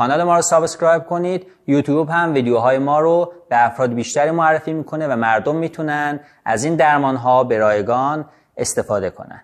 کانال ما رو سابسکرایب کنید. یوتیوب هم ویدیوهای ما رو به افراد بیشتری معرفی میکنه و مردم میتونن از این درمانها به رایگان استفاده کنن.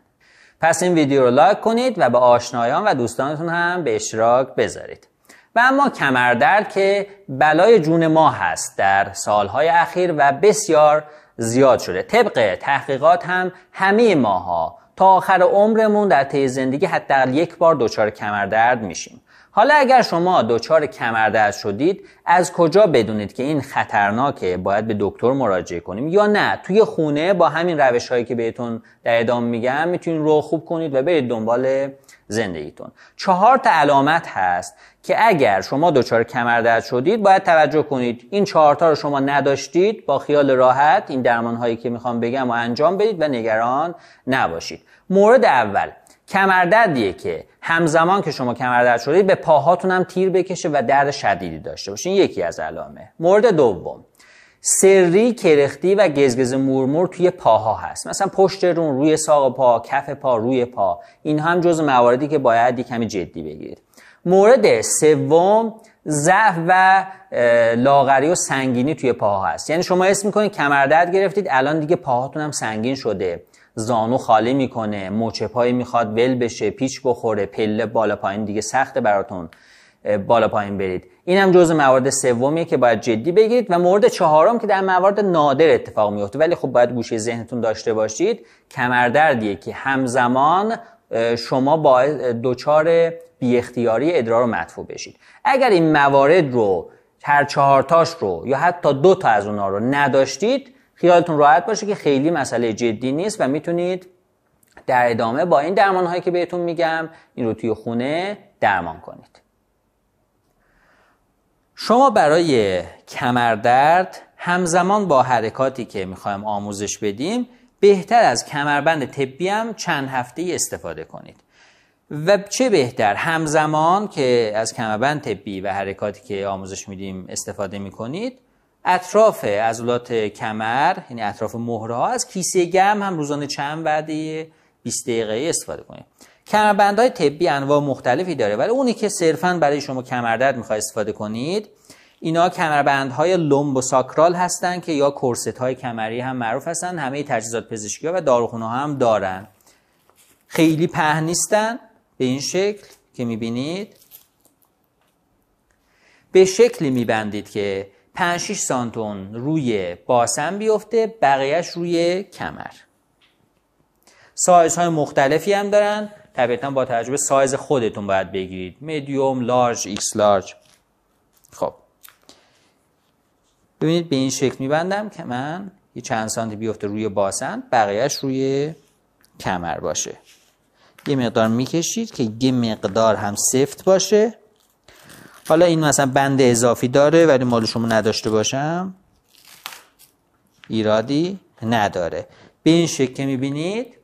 پس این ویدیو رو لایک کنید و به آشنایان و دوستانتون هم به اشتراک بذارید. و اما کمردرد که بلای جون ما هست در سالهای اخیر و بسیار زیاد شده. طبق تحقیقات هم همه ماها تا آخر عمرمون در طی زندگی حداقل یک بار دچار کمردرد میشیم. حالا اگر شما دچار کمردرد شدید، از کجا بدونید که این خطرناکه باید به دکتر مراجعه کنیم یا نه توی خونه با همین روش‌هایی که بهتون در ادامه میگم میتونید رو خوب کنید و برید دنبال زندگیتون. 4 تا علامت هست که اگر شما دچار کمردرد شدید باید توجه کنید. این 4 تا رو شما نداشتید، با خیال راحت این درمان‌هایی که میخوام بگم رو انجام بدید و نگران نباشید. مورد اول کمردردیه که همزمان که شما کمردرد شدید به پاهاتون هم تیر بکشه و درد شدیدی داشته باشین. یکی از علامه. مورد دوم سری، کرختی و گزگز مورمور توی پاها هست. مثلا پشت روی ساق پا، کف پا، روی پا. این هم جزو مواردی که باید کمی جدی بگیرید. مورد سوم ضعف و لاغری و سنگینی توی پاها هست. یعنی شما حس می‌کنید کمردرد گرفتید، الان دیگه پاهاتون هم سنگین شده، زانو خالی میکنه، مچ پای میخواد ول بشه، پیچ بخوره، پله بالا پایین دیگه سخته براتون بالا پایین برید. این هم جزء موارد سومیه که باید جدی بگیرید. و مورد چهارم که در موارد نادر اتفاق میفته ولی خب باید گوشه ذهنتون داشته باشید، کمردردیه که همزمان شما با دچار بی اختیاری ادرار و مدفوع بشید. اگر این موارد رو هر 4 تاش رو یا حتی 2 تا از اونها رو نداشتید، خیالتون راحت باشه که خیلی مسئله جدی نیست و میتونید در ادامه با این درمان‌هایی که بهتون میگم این رو توی خونه درمان کنید. شما برای کمردرد همزمان با حرکاتی که میخوایم آموزش بدیم بهتر از کمربند طبی هم چند هفته‌ای استفاده کنید. و چه بهتر همزمان که از کمربند طبی و حرکاتی که آموزش میدیم استفاده میکنید، اطراف عضلات کمر یعنی اطراف مهره ها از کیسه گرم هم روزانه چند وعده 20 دقیقه‌ای استفاده کنید. کمربندهای طبی انواع مختلفی داره ولی اونی که صرفاً برای شما کمردرد میخواید استفاده کنید اینا کمربندهای لومبوساکرال هستن که یا کورست های کمری هم معروف هستن. همه تجهیزات پزشکی ها و داروخونه ها هم دارن. خیلی پهن نیستن، به این شکل که میبینید به شکلی میبندید که 5-6 سانتون روی باسن بیفته، بقیهش روی کمر. سایزهای مختلفی هم دارن، طبیعتا با توجه به سایز خودتون باید بگیرید. میدیوم، لارج، ایکس لارج. خب ببینید به این شکل میبندم که من یه چند سانتی بیفته روی باسن، بقیهش روی کمر باشه. یه مقدار میکشید که یه مقدار هم سفت باشه. حالا این مثلا بند اضافی داره ولی مال شما نداشته باشم ایرادی نداره. به این شکل که میبینید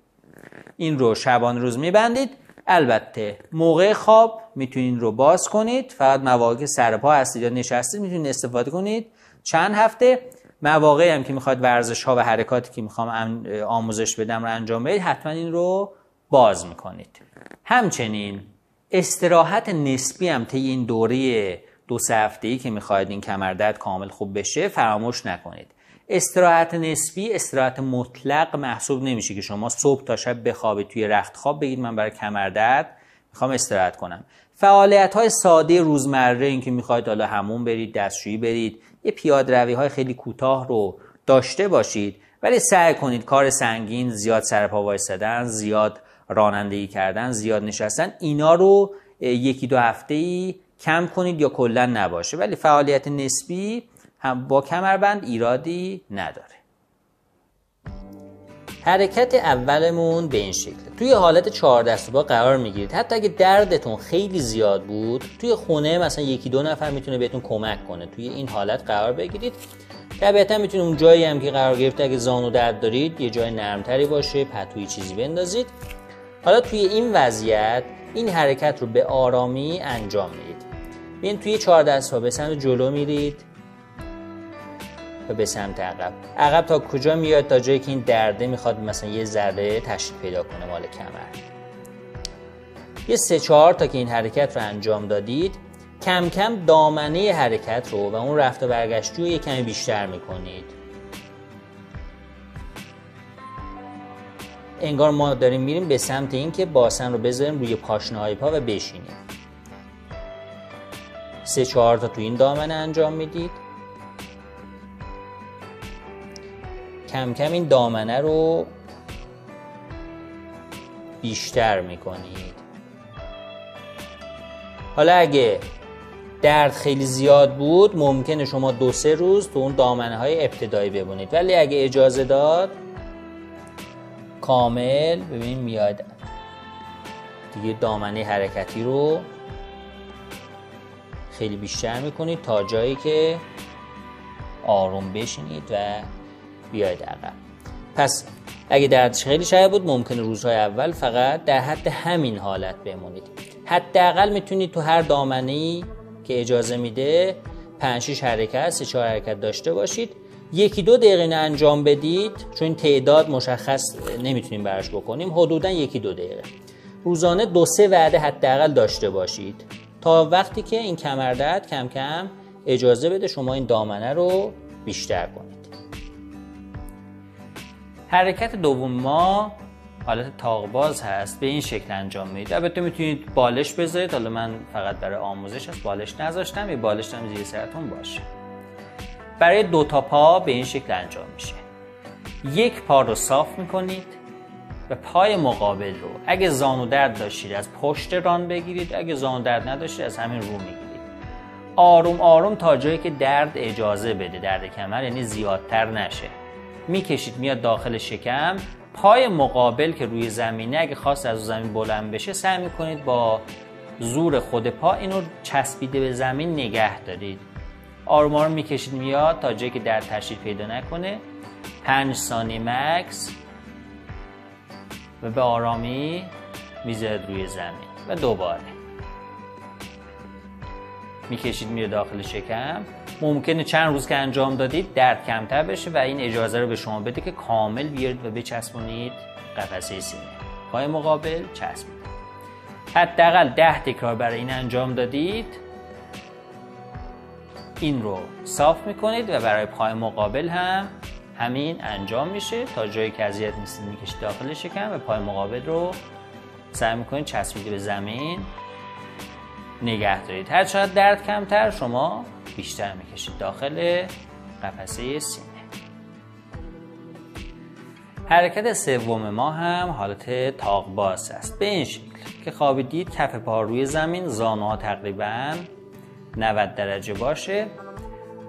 این رو شبانه روز میبندید. البته موقع خواب میتونید رو باز کنید، فقط مواقعی که سر پا هستید یا نشستید میتونید استفاده کنید. چند هفته مواقعی هم که میخواد ورزش ها و حرکاتی که میخوام آموزش بدم رو انجام بدید حتما این رو باز میکنید. همچنین استراحت نسبی هم طی این دوره 2-3 هفته‌ای که میخواید این کمردرد کامل خوب بشه فراموش نکنید. استراحت نسبی استراحت مطلق محسوب نمیشه که شما صبح تا شب بخوابید توی رخت خواب بگید من برای کمردرد میخوام استراحت کنم. فعالیت‌های ساده روزمره، این که میخواید حالا حموم برید، دستشویی برید، یه پیاده‌روی‌های خیلی کوتاه رو داشته باشید ولی سعی کنید کار سنگین، زیاد سر پا وایسادن، زیاد رانندگی کردن، زیاد نشستن، اینا رو 1-2 هفته‌ای کم کنید یا کلا نباشه. ولی فعالیت نسبی هم با کمربند ایرادی نداره. حرکت اولمون به این شکل. توی حالت 4 دست و پا قرار میگیرید. حتی اگه دردتون خیلی زیاد بود توی خونه مثلا 1-2 نفر میتونه بهتون کمک کنه. توی این حالت قرار بگیرید. طبیعتا میتونید اون جایی هم که قرار گرفته اگه زانو درد دارید یه جای نرمتری باشه، پتوی چیزی بندازید. حالا توی این وضعیت این حرکت رو به آرامی انجام میدید. ببین توی 4 دست پا به سمت جلو میرید و به سمت عقب. عقب تا کجا میاد؟ تا جایی که این درده میخواد مثلا یه ذره تشدید پیدا کنه مال کمر. یه 3-4 تا که این حرکت رو انجام دادید کم کم دامنه حرکت رو و اون رفت و برگشتی رو یک کمی بیشتر میکنید. انگار ما داریم میریم به سمت این که باسن رو بذاریم روی پاشنه‌های پا و بشینیم. 3-4 تا تو این دامنه انجام میدید. کم کم این دامنه رو بیشتر میکنید. حالا اگه درد خیلی زیاد بود ممکنه شما 2-3 روز تو اون دامنه های ابتدایی بمونید، ولی اگه اجازه داد کامل ببین میاد دیگه دامنه حرکتی رو خیلی بیشتر میکنید تا جایی که آروم بشینید و بیاید عقب. پس اگه دردش خیلی شدید بود ممکنه روزهای اول فقط در حد همین حالت بمونید. حداقل میتونید تو هر دامنه‌ای که اجازه میده 5-6 حرکت 3-4 حرکت داشته باشید. 1-2 دقیقه انجام بدید، چون تعداد مشخص نمیتونیم براش بکنیم، حدوداً 1-2 دقیقه روزانه 2-3 وعده حداقل داشته باشید تا وقتی که این کمردرد کم کم اجازه بده شما این دامنه رو بیشتر کنید. حرکت دوم ما حالت طاق‌باز هست، به این شکل انجام میدید. البته میتونید بالش بذارید، حالا من فقط برای آموزش از بالش نذاشتم، یه بالش هم زیر سرتون باشه. برای 2 تا پا به این شکل انجام میشه. یک پا رو صاف میکنید و پای مقابل رو اگه زانو درد داشتید از پشت ران بگیرید، اگه زانو درد نداشتید از همین رو میگیرید. آروم آروم تا جایی که درد اجازه بده، درد کمر یعنی زیادتر نشه، میکشید میاد داخل شکم. پای مقابل که روی زمینه اگه خواست از زمین بلند بشه سعی میکنید با زور خود پا اینو چسبیده به زمین نگه دارید. آروم آروم میکشید میاد تا جایی که درد تشدید پیدا نکنه. 5 ثانیه مکس و به آرامی میذارید روی زمین و دوباره میکشید میره داخل شکم. ممکنه چند روز که انجام دادید درد کمتر بشه و این اجازه رو به شما بده که کامل بیارید و بچسبونید قفسه سینه. پای مقابل چسبید. حداقل 10 تکرار برای این انجام دادید. این رو صاف میکنید و برای پای مقابل هم همین انجام میشه تا جایی که اذیت نیستید میکشید داخل شکم و پای مقابل رو سعی میکنید چسبیده به زمین نگه دارید. هر چقدر درد کمتر شما بیشتر میکشید داخل قفسه سینه. حرکت سوم ما هم حالت طاق‌باز است، به این شکل که خوابیدید کف پا روی زمین، زانوها تقریبا 90 درجه باشه.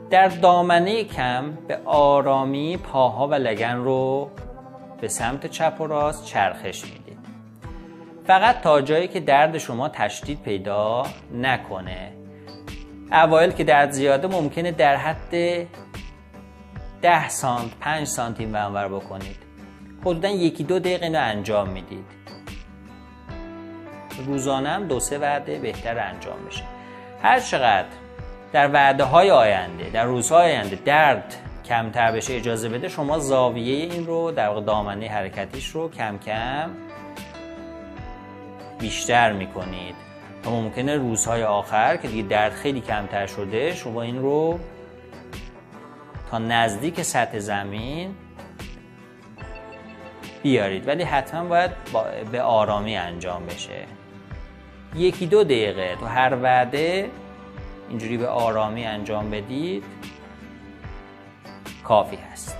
در دامنه کم به آرامی پاها و لگن رو به سمت چپ و راست چرخش میدید، فقط تا جایی که درد شما تشدید پیدا نکنه. اوایل که درد زیاده ممکنه در حد 10 سانت 5 سانتی منور بکنید. حدوداً 1-2 دقیقه اینو انجام میدید. روزانه هم 2-3 وعده بهتر انجام بشه. هر چقدر در وعده های آینده، در روزهای آینده درد کمتر بشه اجازه بده، شما زاویه این رو در واقع دامنه حرکتیش رو کم کم بیشتر میکنید و ممکنه روزهای آخر که دیگه درد خیلی کمتر شده شما این رو تا نزدیک سطح زمین بیارید، ولی حتما باید به آرامی انجام بشه. 1-2 دقیقه تو هر وعده اینجوری به آرامی انجام بدید کافی هست.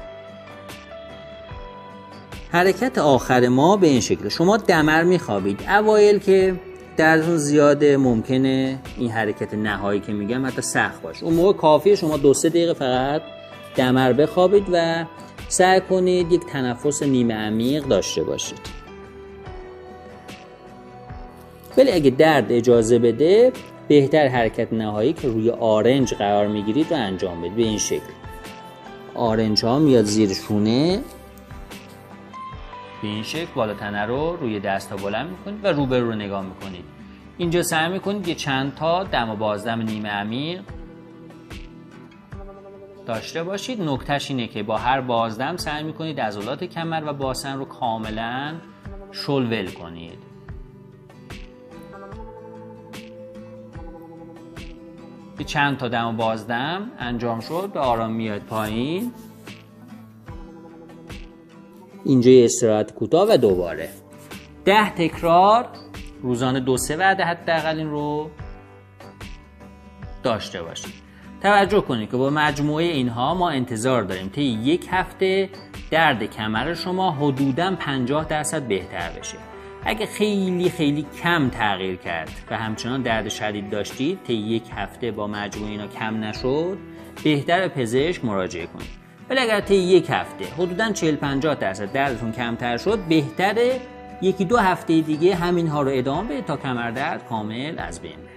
حرکت آخر ما به این شکل. شما دمر میخوابید. اوایل که دردتون زیاده ممکنه این حرکت نهایی که میگم حتی سخت باشه. اون موقع کافیه شما 2-3 دقیقه فقط دمر بخوابید و سعی کنید یک تنفس نیمه عمیق داشته باشید. ولی اگه درد اجازه بده بهتر حرکت نهایی که روی آرنج قرار میگیرید رو انجام بدید. به این شکل آرنج ها میاد زیر شونه، به این شکل بالا تنه رو روی دست ها بلند میکنید و روبرو رو نگاه میکنید. اینجا سعی میکنید یه چند تا دم و بازدم نیمه عمیق داشته باشید. نکتهش اینه که با هر بازدم سعی میکنید عضلات کمر و باسن رو کاملا شلول کنید. که چند تا دم و بازدم انجام شد به آرامی میاد پایین. اینجا یه استراحت کوتاه و دوباره 10 تکرار روزانه 2-3 وعده حداقل این رو داشته باشید. توجه کنید که با مجموعه اینها ما انتظار داریم طی یک هفته درد کمر شما حدوداً 50% بهتر بشه. اگه خیلی خیلی کم تغییر کرد و همچنان درد شدید داشتید طی یک هفته با مجموعه اینا کم نشد، بهتر پزشک مراجعه کنید. ولی اگر طی یک هفته حدوداً 40-50% دردتون کمتر شد، بهتره 1-2 هفته دیگه همین ها رو ادامه بدید تا کمر درد کامل از بین بره.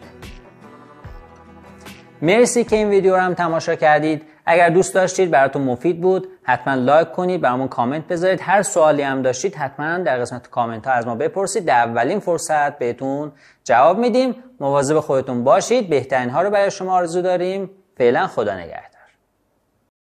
مرسی که این ویدیو رو هم تماشا کردید. اگر دوست داشتید براتون مفید بود حتما لایک کنید، برامون کامنت بذارید. هر سوالی هم داشتید حتما در قسمت کامنت ها از ما بپرسید. در اولین فرصت بهتون جواب میدیم. مواظب خودتون باشید. بهترین ها رو برای شما آرزو داریم. فعلا خدا نگهدار.